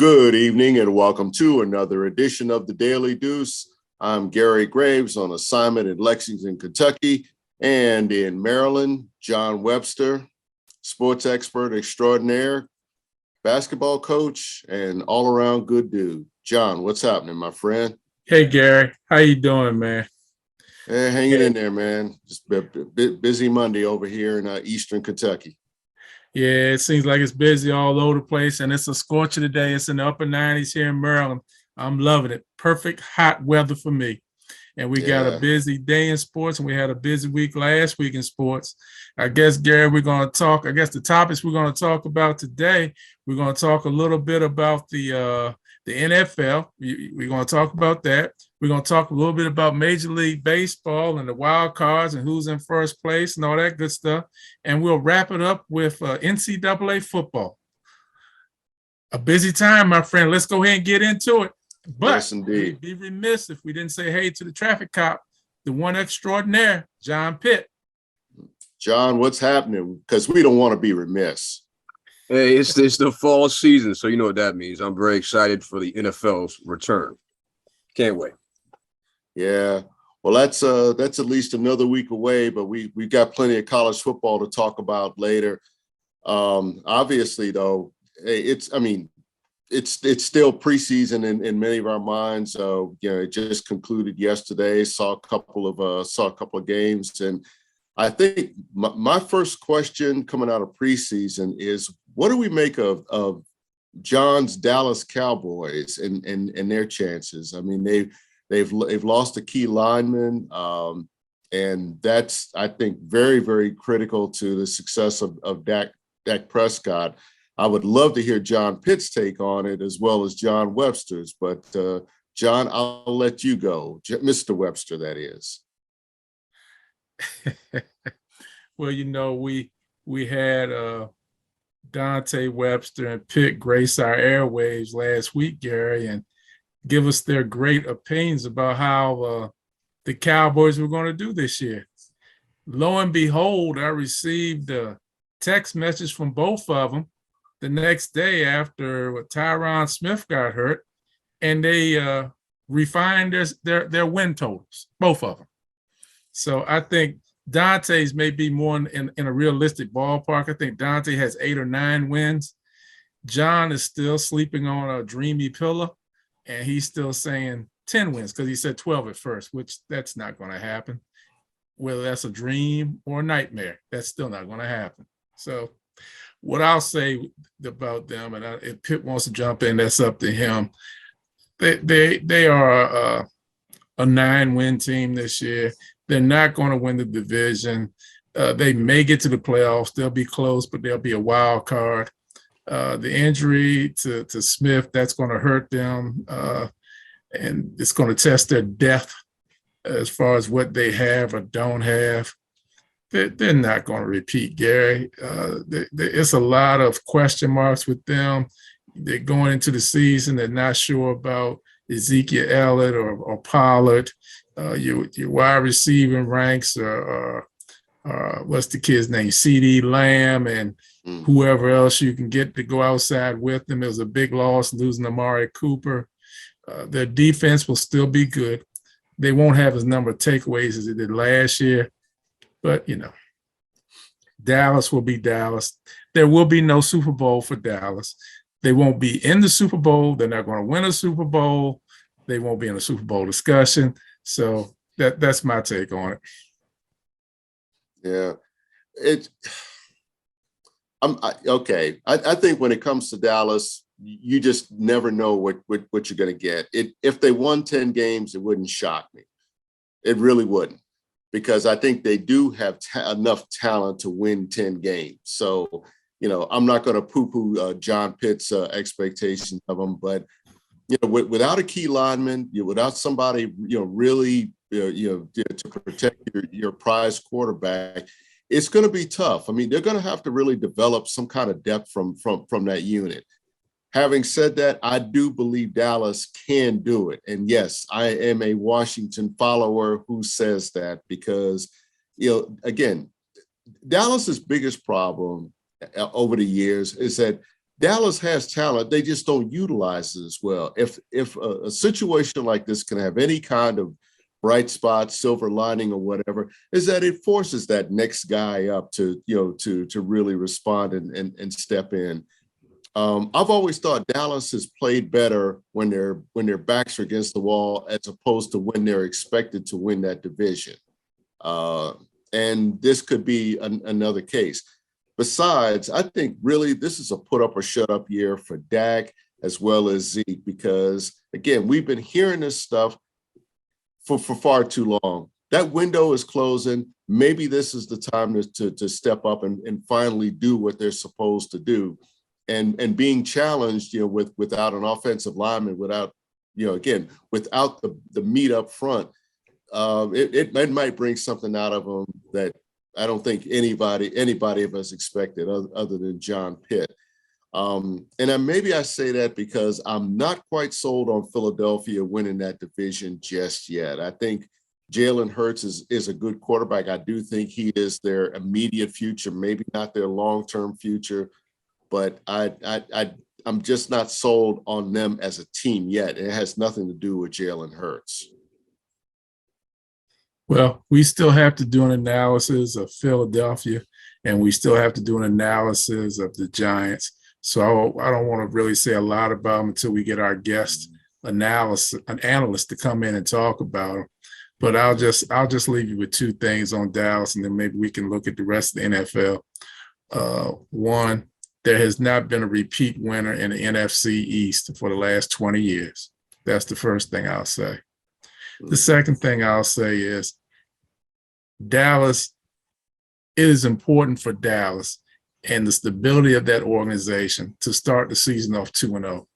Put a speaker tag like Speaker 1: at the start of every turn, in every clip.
Speaker 1: Good evening and welcome to another edition of the Daily Deuce. I'm Gary Graves on assignment in Lexington, Kentucky, and in Maryland, John Webster, sports expert extraordinaire, basketball coach, and all-around good dude. John, what's happening, my friend?
Speaker 2: Hey, Gary. How you doing, man?
Speaker 1: Hey, hanging in there, man. Just a busy Monday over here in Eastern Kentucky.
Speaker 2: Yeah, it seems like it's busy all over the place, and it's a scorcher today. It's in the upper 90s here in Maryland. I'm loving it. Perfect hot weather for me. And we got a busy day in sports, and we had a busy week last week in sports. I guess, Gary, we're going to talk, the topics we're going to talk about today, we're going to talk a little bit about the NFL. We're going to talk about that. We're going to talk a little bit about Major League Baseball and the wild cards and who's in first place and all that good stuff. And we'll wrap it up with NCAA football. A busy time, my friend. Let's go ahead and get into it. But
Speaker 1: yes, indeed.
Speaker 2: We'd be remiss if we didn't say hey to the traffic cop, the one extraordinaire, John Pitt.
Speaker 1: John, what's happening? Because we don't want to be remiss.
Speaker 3: Hey, it's the fall season, so you know what that means. I'm very excited for the NFL's return. Can't wait.
Speaker 1: Yeah, well, that's at least another week away, but we've got plenty of college football to talk about later. Obviously, though, it's still preseason in many of our minds. It just concluded yesterday. Saw a couple of games, and I think my first question coming out of preseason is, what do we make of John's Dallas Cowboys and their chances? I mean, they've lost a key lineman, and that's, I think, very, very critical to the success of Dak Prescott. I would love to hear John Pitt's take on it as well as John Webster's, but John, I'll let you go. Mr. Webster, that is.
Speaker 2: Well, we had Dante Webster and Pitt grace our airwaves last week, Gary, and give us their great opinions about how the Cowboys were going to do this year. Lo and behold, I received a text message from both of them the next day after Tyron Smith got hurt, and they refined their win totals, both of them. So I think Dante's may be more in a realistic ballpark. I think Dante has 8 or 9 wins. John is still sleeping on a dreamy pillow, and he's still saying 10 wins because he said 12 at first, which that's not going to happen. Whether that's a dream or a nightmare, that's still not going to happen. So what I'll say about them, and if Pitt wants to jump in, that's up to him. They are a 9-win team this year. They're not going to win the division. They may get to the playoffs. They'll be close, but they'll be a wild card. The injury to Smith, that's going to hurt them, and it's going to test their depth as far as what they have or don't have. They're not going to repeat, Gary. It's a lot of question marks with them. They're going into the season. They're not sure about Ezekiel Elliott or Pollard. Your wide receiving ranks are what's the kid's name? CeeDee Lamb and whoever else you can get to go outside with them. It was a big loss losing Amari Cooper. Their defense will still be good. They won't have as number of takeaways as they did last year. But, Dallas will be Dallas. There will be no Super Bowl for Dallas. They won't be in the Super Bowl. They're not going to win a Super Bowl. They won't be in a Super Bowl discussion. So that's my take on it.
Speaker 1: Yeah. Okay. I think when it comes to Dallas, you just never know what you're going to get. If they won 10 games, it wouldn't shock me. It really wouldn't. Because I think they do have enough talent to win 10 games. So, I'm not going to poo-poo John Pitt's expectations of them, but, without a key lineman, without somebody, really, to protect your prize quarterback, it's going to be tough. I mean, they're going to have to really develop some kind of depth from that unit. Having said that, I do believe Dallas can do it. And yes, I am a Washington follower who says that because, again, Dallas's biggest problem over the years is that Dallas has talent. They just don't utilize it as well. If a situation like this can have any kind of bright spot, silver lining, or whatever, is that it forces that next guy up to, to really respond and step in. I've always thought Dallas has played better when their backs are against the wall, as opposed to when they're expected to win that division. And this could be another case. Besides, I think really this is a put up or shut up year for Dak as well as Zeke, because again, we've been hearing this stuff for far too long. That window is closing. Maybe this is the time to step up and finally do what they're supposed to do. And being challenged, without an offensive lineman, without, again, without the meat up front, it might bring something out of them that I don't think anybody of us expected other than John Pitt. Maybe I say that because I'm not quite sold on Philadelphia winning that division just yet. I think Jalen Hurts is a good quarterback. I do think he is their immediate future, maybe not their long-term future, but I'm just not sold on them as a team yet. It has nothing to do with Jalen Hurts.
Speaker 2: Well, we still have to do an analysis of Philadelphia, and we still have to do an analysis of the Giants. So I don't want to really say a lot about them until we get our guest an analyst to come in and talk about them. But I'll just leave you with two things on Dallas, and then maybe we can look at the rest of the NFL. One, there has not been a repeat winner in the NFC East for the last 20 years. That's the first thing I'll say. The second thing I'll say is Dallas, it is important for Dallas and the stability of that organization to start the season off 2-0.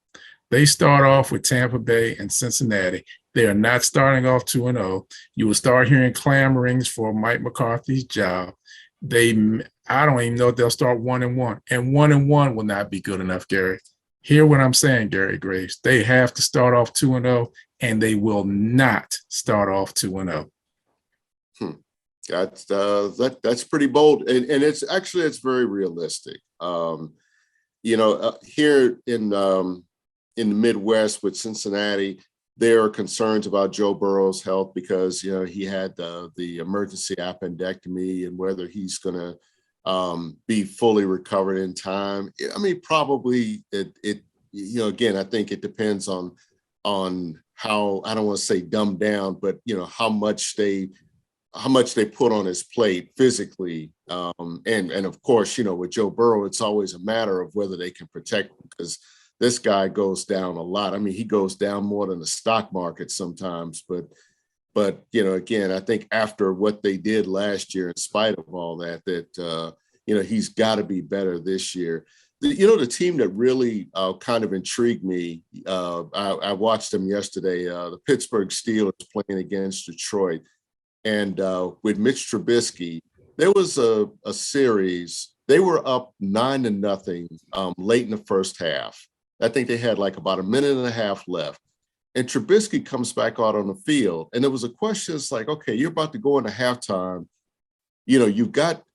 Speaker 2: They start off with Tampa Bay and Cincinnati. They are not starting off 2-0. You will start hearing clamorings for Mike McCarthy's job. I don't even know if they'll start 1-1, and 1-1 will not be good enough, Gary. Hear what I'm saying, Gary Graves. They have to start off 2-0, and they will not start off 2-0.
Speaker 1: That's pretty bold, and it's very realistic. Here in the Midwest with Cincinnati, there are concerns about Joe Burrow's health because he had the emergency appendectomy and whether he's going to be fully recovered in time. I mean, probably again, I think it depends on how, I don't want to say dumbed down, but how much they put on his plate physically. And of course, with Joe Burrow, it's always a matter of whether they can protect him, because this guy goes down a lot. I mean, he goes down more than the stock market sometimes, but again, I think after what they did last year, in spite of all that, he's got to be better this year. The team that really kind of intrigued me, I watched them yesterday, the Pittsburgh Steelers playing against Detroit. And with Mitch Trubisky, there was a series. They were up 9-0 late in the first half. I think they had like about a minute and a half left. And Trubisky comes back out on the field. And there was a question. It's like, okay, you're about to go into halftime. You got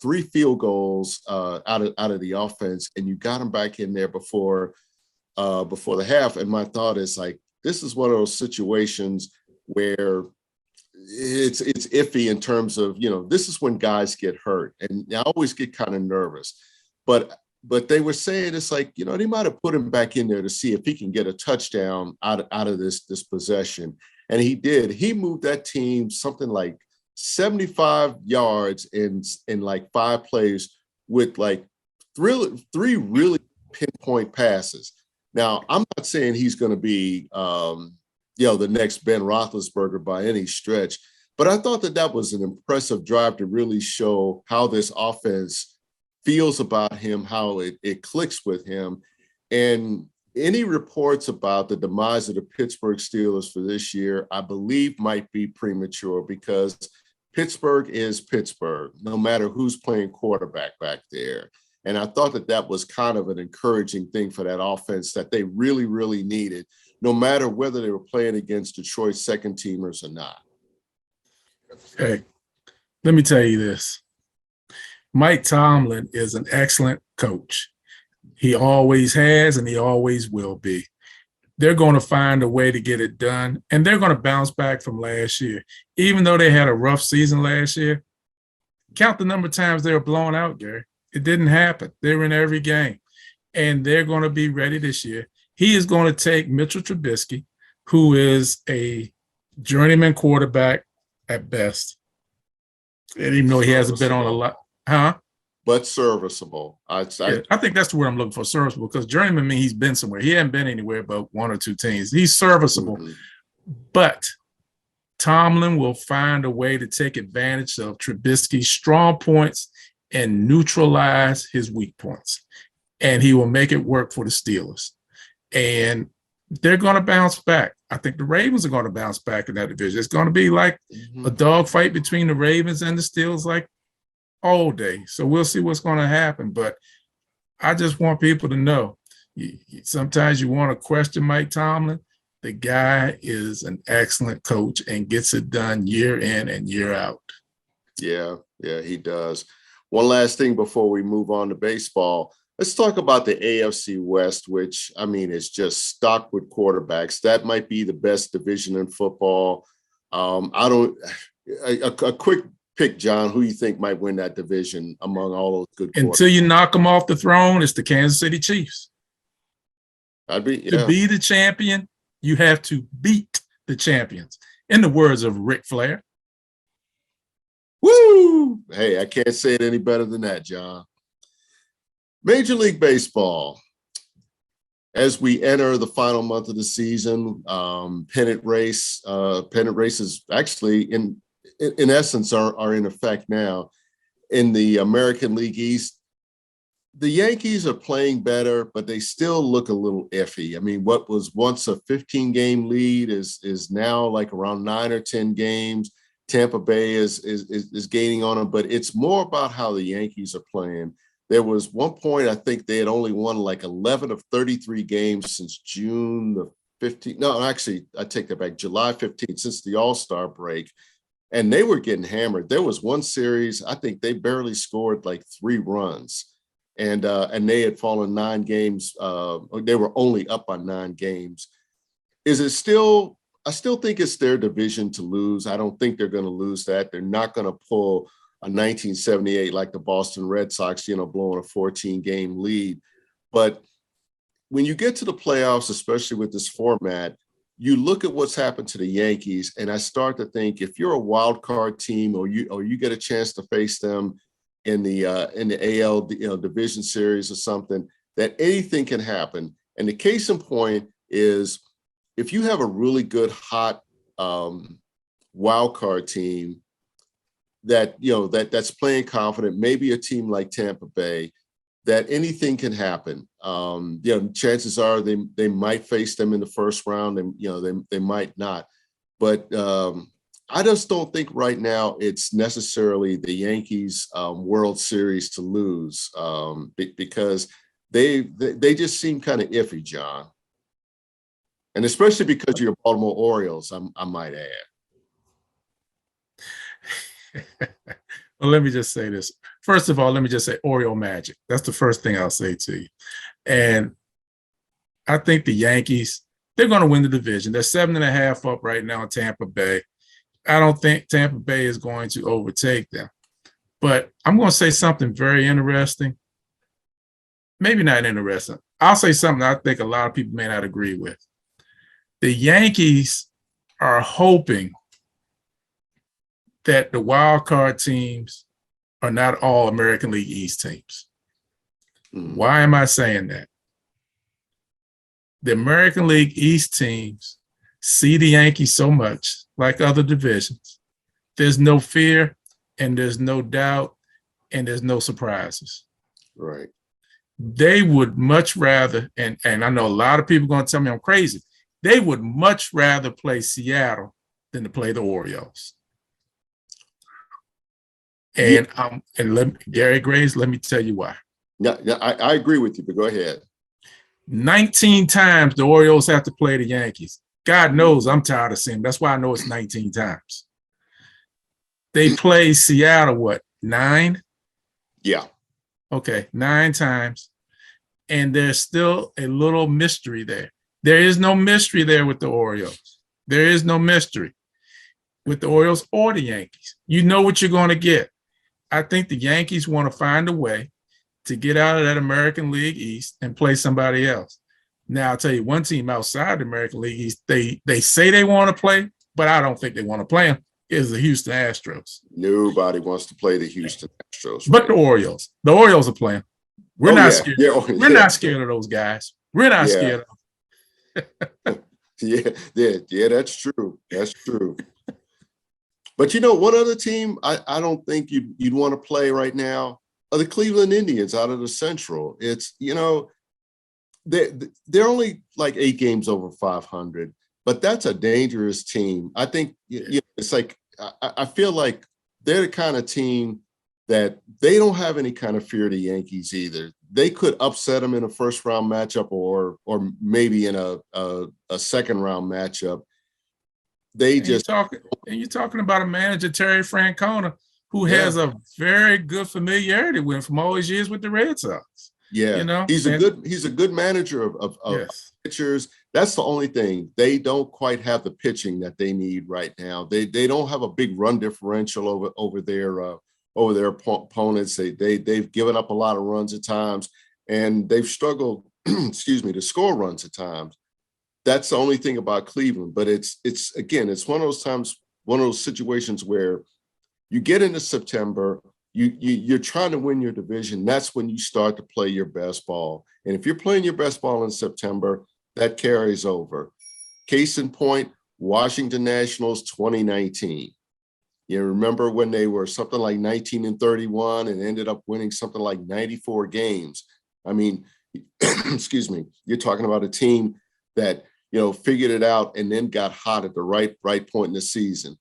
Speaker 1: 3 field goals out of the offense, and you got them back in there before the half. And my thought is like, this is one of those situations where it's iffy in terms of, this is when guys get hurt, and I always get kind of nervous, but they were saying it's like, they might have put him back in there to see if he can get a touchdown out of this possession. And he did. He moved that team something like 75 yards in like 5 plays with like 3 really pinpoint passes. Now, I'm not saying he's going to be, the next Ben Roethlisberger by any stretch, but I thought that was an impressive drive to really show how this offense feels about him, how it clicks with him. And any reports about the demise of the Pittsburgh Steelers for this year, I believe might be premature, because Pittsburgh is Pittsburgh, no matter who's playing quarterback back there. And I thought that was kind of an encouraging thing for that offense that they really, really needed, no matter whether they were playing against Detroit second teamers or not.
Speaker 2: Hey, let me tell you this. Mike Tomlin is an excellent coach. He always has, and he always will be. They're going to find a way to get it done, and they're going to bounce back from last year. Even though they had a rough season last year, count the number of times they were blown out, Gary. It didn't happen. They were in every game, and they're going to be ready this year. He is going to take Mitchell Trubisky, who is a journeyman quarterback at best. And even though he hasn't been on a lot,
Speaker 1: but serviceable.
Speaker 2: I think that's the word I'm looking for, serviceable, because journeyman means he's been somewhere. He hasn't been anywhere but one or two teams. He's serviceable. Mm-hmm. But Tomlin will find a way to take advantage of Trubisky's strong points and neutralize his weak points. And he will make it work for the Steelers. And they're going to bounce back. I think the Ravens are going to bounce back in that division. It's going to be like a dogfight between the Ravens and the Steelers, like all day. So we'll see what's going to happen. But I just want people to know, sometimes you want to question Mike Tomlin. The guy is an excellent coach and gets it done year in and year out.
Speaker 1: Yeah, he does. One last thing before we move on to baseball. Let's talk about the AFC West, which, I mean, is just stocked with quarterbacks. That might be the best division in football. A quick pick, John, who you think might win that division among all those good quarterbacks?
Speaker 2: Until you knock them off the throne, it's the Kansas City Chiefs. To be the champion, you have to beat the champions. In the words of Ric Flair.
Speaker 1: Woo! Hey, I can't say it any better than that, John. Major League Baseball. As we enter the final month of the season, pennant races actually in essence are in effect now. In the American League East, the Yankees are playing better, but they still look a little iffy. I mean, what was once a 15-game lead is now like around 9 or 10 games. Tampa Bay is gaining on them, but it's more about how the Yankees are playing. There was one point, I think they had only won like 11 of 33 games since June the 15th. No, actually, I take that back. July 15th, since the All-Star break. And they were getting hammered. There was one series, I think they barely scored like 3 runs. And they had fallen 9 games. They were only up by 9 games. I still think it's their division to lose. I don't think they're going to lose that. They're not going to pull a 1978 like the Boston Red Sox, blowing a 14-game lead. But when you get to the playoffs, especially with this format, you look at what's happened to the Yankees, and I start to think if you're a wild card team or you get a chance to face them in the AL division series or something, that anything can happen. And the case in point is if you have a really good hot wild card team that's playing confident, maybe a team like Tampa Bay, that anything can happen. Chances are they might face them in the first round, and they might not. But I just don't think right now it's necessarily the Yankees' World Series to lose because they just seem kind of iffy, John. And especially because you're Baltimore Orioles, I might add.
Speaker 2: Well, let me just say this. First of all, let me just say Oriole Magic. That's the first thing I'll say to you. And I think the Yankees, they're going to win the division. They're 7.5 up right now in Tampa Bay. I don't think Tampa Bay is going to overtake them. But I'm going to say something very interesting. Maybe not interesting. I'll say something I think a lot of people may not agree with. The Yankees are hoping that the wild card teams are not all American League East teams. Why am I saying that? The American League East teams see the Yankees so much, like other divisions. There's no fear, and there's no doubt, and there's no surprises.
Speaker 1: Right.
Speaker 2: They would much rather, and I know a lot of people are going to tell me I'm crazy, they would much rather play Seattle than to play the Orioles. And Gary Graves, let me tell you why.
Speaker 1: Yeah, I agree with you, but go ahead.
Speaker 2: 19 times the Orioles have to play the Yankees. God knows I'm tired of seeing them. That's why I know it's 19 times. They play Seattle, 9?
Speaker 1: Yeah.
Speaker 2: Okay, 9 times. and there's still a little mystery there. There is no mystery there with the Orioles. There is no mystery with the Orioles or the Yankees. You know what you're going to get. I think the Yankees want to find a way to get out of that American League East and play somebody else. Now, I'll tell you one team outside the American League East, they say they want to play, but I don't think they want to play them, is the Houston Astros.
Speaker 1: Nobody wants to play the Houston Astros.
Speaker 2: But the Orioles are playing. We're not scared. We're not scared of those guys. We're not scared of them.
Speaker 1: Yeah, that's true. That's true. But one other team I don't think you'd want to play right now are the Cleveland Indians out of the Central. It's, they're only like 8 games over 500, but that's a dangerous team. I think it's like, I feel like they're the kind of team that they don't have any kind of fear of the Yankees either. They could upset them in a first round matchup or maybe in a second round matchup. You're talking about a manager, Terry Francona, who has a very good familiarity with him from all his years with the Red Sox. Yeah, he's a good manager of pitchers. That's the only thing. They don't quite have the pitching that they need right now. They don't have a big run differential over their opponents. They've given up a lot of runs at times, and they've struggled, to score runs at times. That's the only thing about Cleveland. But it's one of those situations where you get into September, you're trying to win your division. That's when you start to play your best ball. And if you're playing your best ball in September, that carries over. Case in point, Washington Nationals 2019. You remember when they were something like 19-31 and ended up winning something like 94 games. I mean, excuse me, you're talking about a team that, figured it out and then got hot at the right point in the season.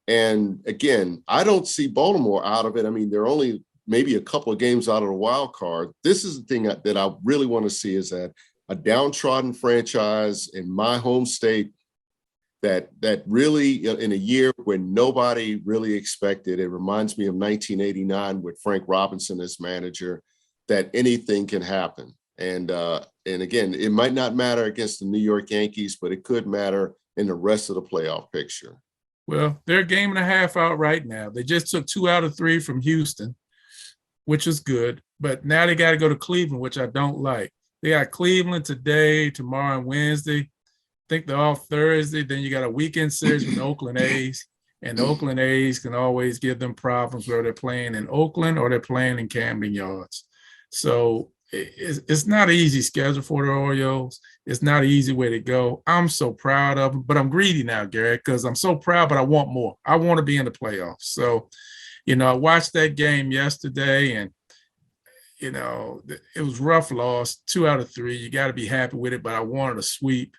Speaker 1: And again, I don't see Baltimore out of it. I mean, they're only maybe a couple of games out of the wild card. This is the thing that I really want to see, is that a downtrodden franchise in my home state that really, in a year when nobody really expected, it reminds me of 1989 with Frank Robinson as manager, that anything can happen. And again, it might not matter against the New York Yankees, but it could matter in the rest of the playoff picture.
Speaker 2: Well, they're a game and a half out right now. They just took 2 out of 3 from Houston, which is good. But now they got to go to Cleveland, which I don't like. They got Cleveland today, tomorrow, and Wednesday. I think they're off Thursday. Then you got a weekend series with the Oakland A's. And the Oakland A's can always give them problems where they're playing in Oakland or they're playing in Camden Yards. So it's not an easy schedule for the Orioles. It's not an easy way to go. I'm so proud of them, but I'm greedy now, Gary, because I'm so proud, but I want more. I want to be in the playoffs. So, I watched that game yesterday, and, it was rough loss, 2 out of 3. You got to be happy with it, but I wanted a sweep.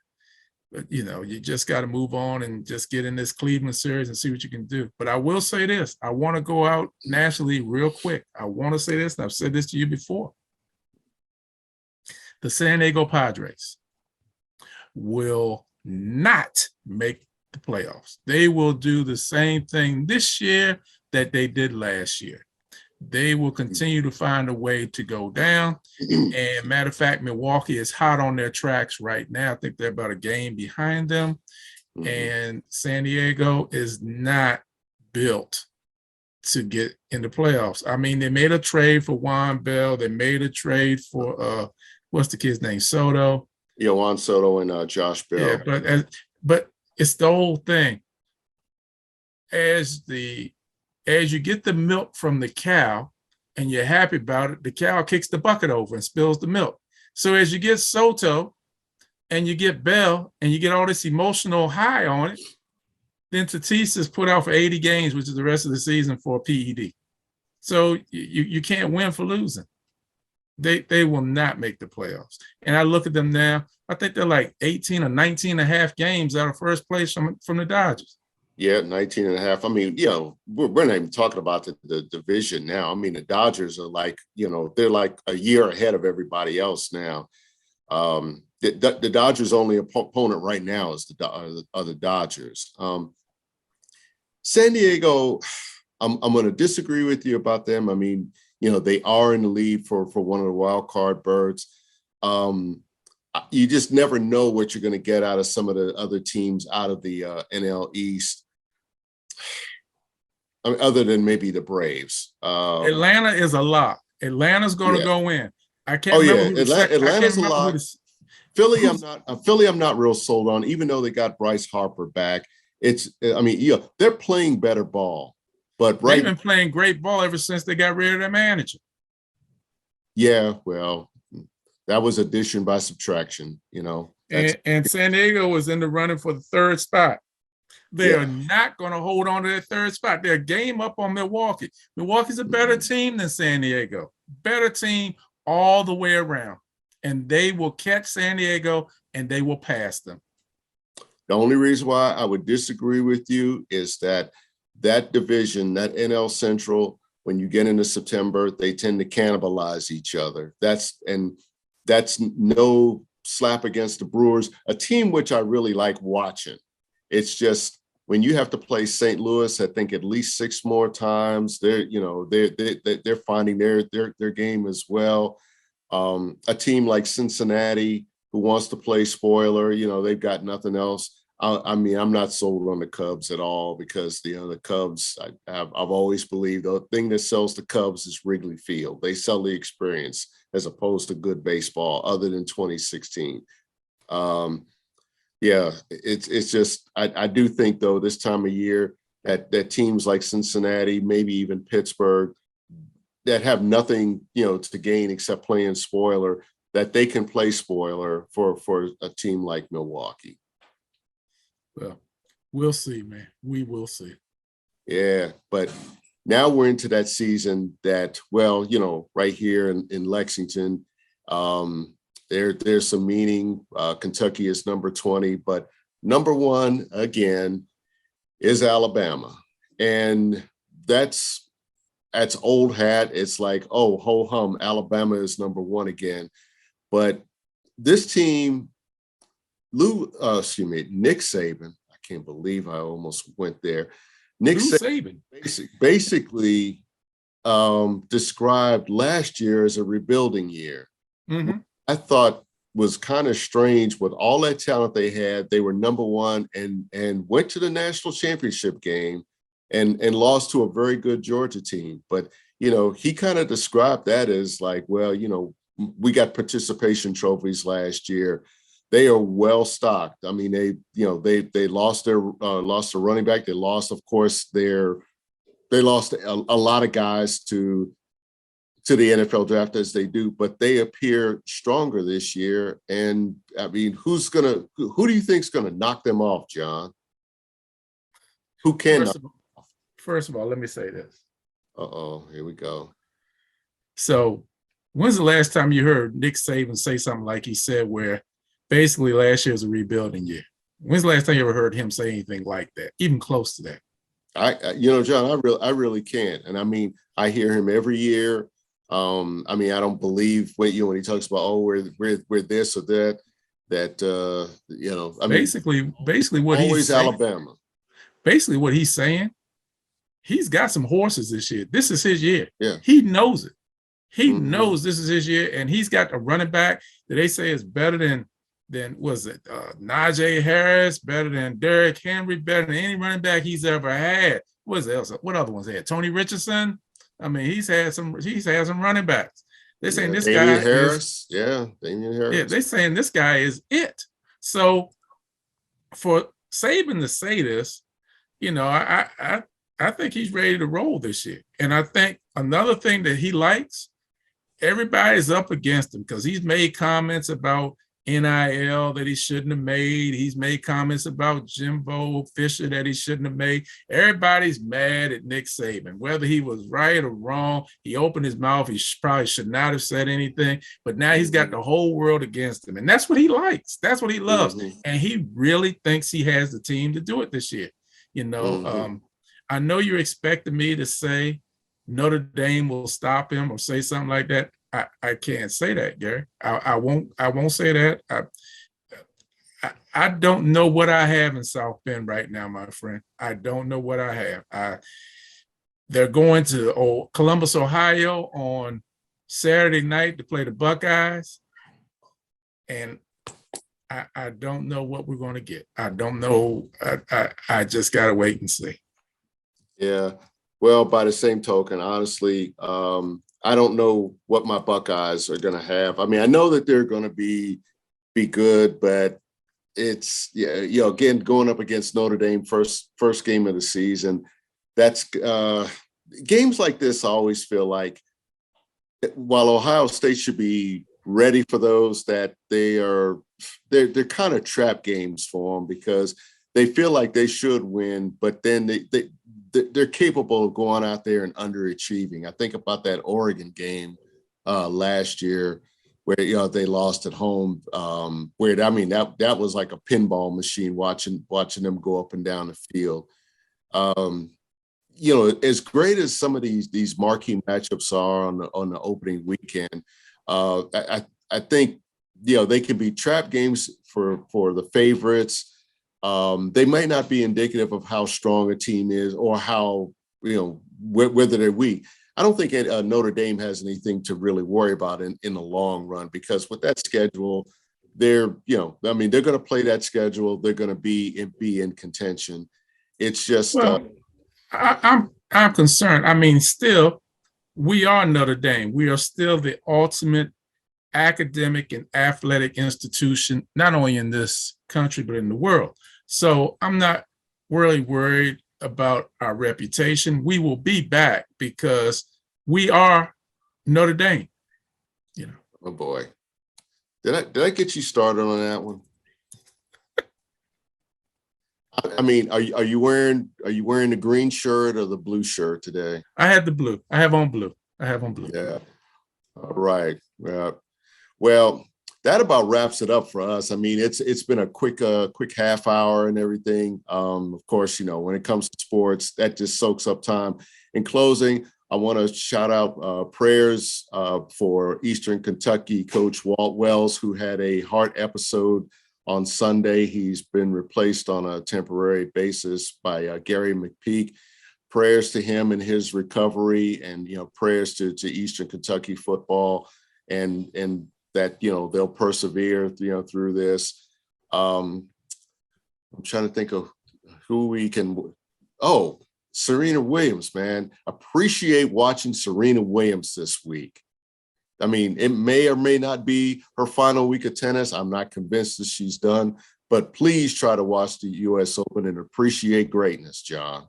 Speaker 2: But, you just got to move on and just get in this Cleveland series and see what you can do. But I will say this. I want to go out nationally real quick. I want to say this, and I've said this to you before. The San Diego Padres will not make the playoffs. They will do the same thing this year that they did last year. They will continue to find a way to go down. And matter of fact, Milwaukee is hot on their tracks right now. I think they're about a game behind them. Mm-hmm. And San Diego is not built to get in the playoffs. I mean, they made a trade for Juan Bell. They made a trade for what's the kid's name? Soto.
Speaker 1: Yeah, Juan Soto and Josh Bell.
Speaker 2: Yeah, but it's the whole thing. As you get the milk from the cow and you're happy about it, the cow kicks the bucket over and spills the milk. So as you get Soto and you get Bell and you get all this emotional high on it, then Tatis is put out for 80 games, which is the rest of the season, for a PED. So you can't win for losing. They will not make the playoffs. And I look at them now, I think they're like 18 or 19 and a half games out of first place from the Dodgers.
Speaker 1: Yeah, 19 and a half. I mean, we're not even talking about the division now. I mean, the Dodgers are like, they're like a year ahead of everybody else now. The Dodgers' only opponent right now is the Dodgers. San Diego, I'm going to disagree with you about them. I mean, they are in the lead for one of the wild card berths. You just never know what you're going to get out of some of the other teams out of the NL East. I mean, other than maybe the Braves.
Speaker 2: Atlanta is a lock. Atlanta's going to go in. I can't remember who
Speaker 1: Atlanta's a lock. Philly, I'm not real sold on, even though they got Bryce Harper back. They're playing better ball, but
Speaker 2: they've been playing great ball ever since they got rid of their manager.
Speaker 1: Yeah, well, that was addition by subtraction,
Speaker 2: And San Diego was in the running for the third spot. They are not going to hold on to that third spot. They're a game up on Milwaukee. Milwaukee's a better team than San Diego. Better team all the way around. And they will catch San Diego and they will pass them.
Speaker 1: The only reason why I would disagree with you is that division, that NL Central, when you get into September, they tend to cannibalize each other. That's no slap against the Brewers, a team which I really like watching. It's just when you have to play St. Louis, I think at least 6 more times, they're finding their game as well. A team like Cincinnati who wants to play spoiler, they've got nothing else. I'm not sold on the Cubs at all because the Cubs, I've always believed the thing that sells the Cubs is Wrigley Field. They sell the experience as opposed to good baseball, other than 2016. It's just I do think though this time of year that teams like Cincinnati, maybe even Pittsburgh, that have nothing to gain except playing spoiler, that they can play spoiler for a team like Milwaukee.
Speaker 2: Well, we'll see, man. We will see.
Speaker 1: Yeah, but now we're into that season that, right here in Lexington, there's some meaning. Kentucky is number 20, but number 1 again is Alabama, and that's old hat. It's like, oh, ho hum, Alabama is number 1 again. But this team, Nick Saban, I can't believe I almost went there. Nick Saban basically described last year as a rebuilding year.
Speaker 2: Mm-hmm.
Speaker 1: I thought was kind of strange with all that talent they had. They were number 1 and went to the national championship game and lost to a very good Georgia team. But, he kind of described that as like, well, we got participation trophies last year. They are well stocked. I mean, they lost their running back. They lost, of course, they lost a lot of guys to the NFL draft as they do, but they appear stronger this year. And I mean, who do you think is gonna knock them off, John? Who can?
Speaker 2: First of all, let me say this.
Speaker 1: Here we go.
Speaker 2: So, when's the last time you heard Nick Saban say something like he said, where basically last year was a rebuilding year? When's the last time you ever heard him say anything like that, even close to that?
Speaker 1: John, I really can't. And I mean, I hear him every year. I don't believe when he talks about, we're this or that.
Speaker 2: Basically what
Speaker 1: always
Speaker 2: he's saying,
Speaker 1: Alabama.
Speaker 2: Basically what he's saying, he's got some horses this year. This is his year.
Speaker 1: Yeah.
Speaker 2: He knows it. He knows this is his year, and he's got a running back that they say is better than Najee Harris, better than Derrick Henry, better than any running back he's ever had. What other ones had? Tony Richardson. I mean, he's had some running backs. They're saying this
Speaker 1: Damian
Speaker 2: guy
Speaker 1: Harris. Damian Harris.
Speaker 2: Yeah, they're saying this guy is it. So for Saban to say this, I think he's ready to roll this year. And I think another thing that he likes, everybody's up against him because he's made comments about NIL that he shouldn't have made. He's made comments about Jimbo Fisher that he shouldn't have made. Everybody's mad at Nick Saban, whether he was right or wrong. He opened his mouth. He probably should not have said anything, but now he's got the whole world against him. And that's what he likes. That's what he loves. And he really thinks he has the team to do it this year. I know you're expecting me to say Notre Dame will stop him or say something like that. I can't say that, Gary. I won't say that. I don't know what I have in South Bend right now, my friend. I don't know what I have. They're going to Columbus, Ohio on Saturday night to play the Buckeyes. And I don't know what we're going to get. I don't know. I just got to wait and see.
Speaker 1: Yeah. Well, by the same token, honestly, I don't know what my Buckeyes are going to have. I mean, I know that they're going to be good, but it's, yeah, again, going up against Notre Dame first game of the season. That's games like this. I always feel like while Ohio State should be ready for those, that they're kind of trap games for them because they feel like they should win, but then they're capable of going out there and underachieving. I think about that Oregon game last year where they lost at home. Where I mean that was like a pinball machine watching them go up and down the field. As great as some of these marquee matchups are on the opening weekend, I think they can be trap games for the favorites. They might not be indicative of how strong a team is or how whether they're weak. I don't think Notre Dame has anything to really worry about in the long run, because with that schedule, they're going to play that schedule. They're going to be in contention. It's just
Speaker 2: I'm concerned. I mean, still, we are Notre Dame. We are still the ultimate academic and athletic institution, not only in this country, but in the world. So I'm not really worried about our reputation. We will be back because we are Notre Dame.
Speaker 1: Oh boy. Did I get you started on that one? I mean, are you wearing the green shirt or the blue shirt today?
Speaker 2: I had the blue. I have on blue.
Speaker 1: Yeah. All right. Well, that about wraps it up for us. I mean, it's been a quick half hour and everything. Of course, when it comes to sports, that just soaks up time. In closing, I want to shout out prayers for Eastern Kentucky coach Walt Wells, who had a heart episode on Sunday. He's been replaced on a temporary basis by Gary McPeak. Prayers to him and his recovery, and prayers to Eastern Kentucky football, and that they'll persevere through this. I'm trying to think of who we can. Oh, Serena Williams, man. Appreciate watching Serena Williams this week. I mean, it may or may not be her final week of tennis. I'm not convinced that she's done, but please try to watch the U.S. Open and appreciate greatness, John.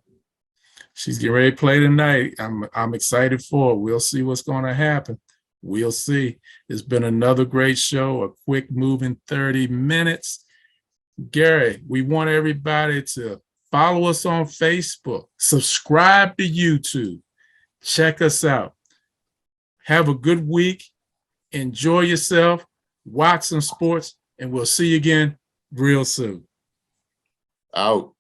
Speaker 2: She's getting ready to play tonight. I'm excited for it. We'll see what's going to happen. We'll see. It's been another great show, a quick moving 30 minutes. Gary, we want everybody to follow us on Facebook, subscribe to YouTube, check us out. Have a good week. Enjoy yourself. Watch some sports, and we'll see you again real soon.
Speaker 1: Out.